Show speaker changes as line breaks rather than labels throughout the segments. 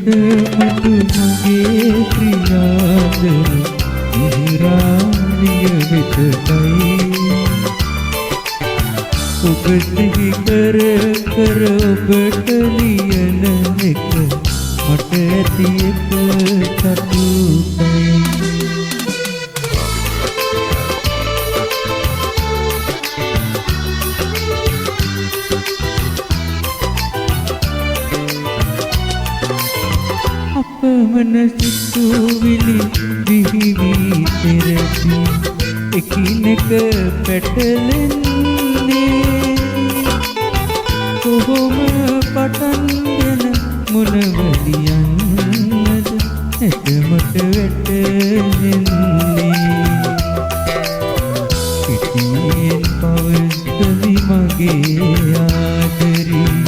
මතු මගේ ප්‍රියාදර මිහිරානිය වෙතයි ඔබ සිහි කර කර ඔබට ලියන එක මට ඇති එක සතුටයි අපමණ සිතුවිලි විහිවි පෙරදී එකිනෙක පැටලෙන්නේ කොහොම පටන්ගෙන මොනවදියන්නද එතමට වැටෙන්නේ පිටියෙන් පවස්දමි මගේ ආදරී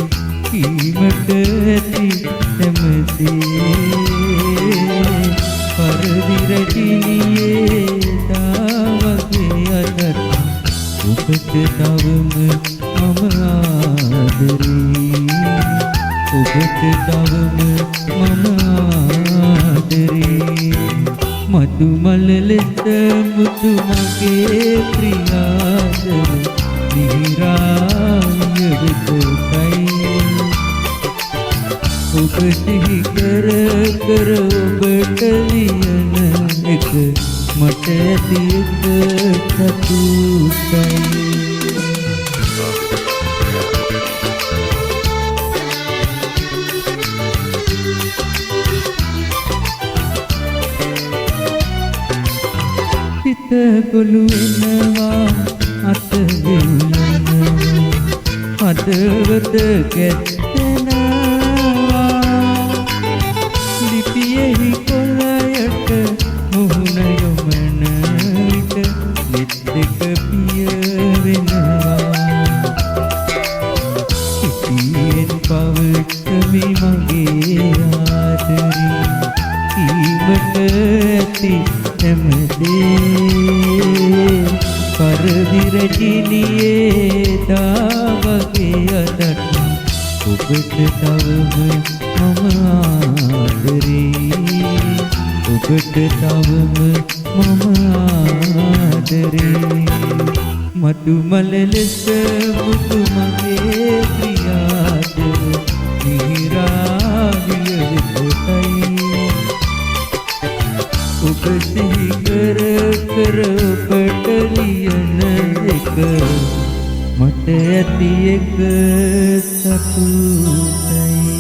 කීමට ඇති නැමසේ පරදිරටිනියේ දාවගේ අදට ඔබට තවම මම ආදරී ඔබට තවම මම ආදරී මතු මල ලෙස මුතු මගේ ප්‍රියාදර මිහිරානිය වෙතයි ඔබ සිහි කර කර ඔබට ලියන එක මට ඇති එක සතුටයි සිත ගොළු වෙනවා අත වෙනවා හදවත ගැත්තෙනවා ලිපියෙහි කොළයට මුහුණ යොමන විට නෙත් දෙක පිය වෙනවා සිටියෙන් පවත්මි මගේ ආදරී කීමට ඇති නැමදේ පරදිරටිනියේ දාවගේ අදට ඔබට තවම මම ආදරී ඔබට තවම මම ආදරී මතු මල ලෙස මුතු මගේ ප්‍රියාදර මිහිරානිය වෙතයි ඔබ සිහි කර කර ඔබට ලියන එක මට ඇති එක සතුටයි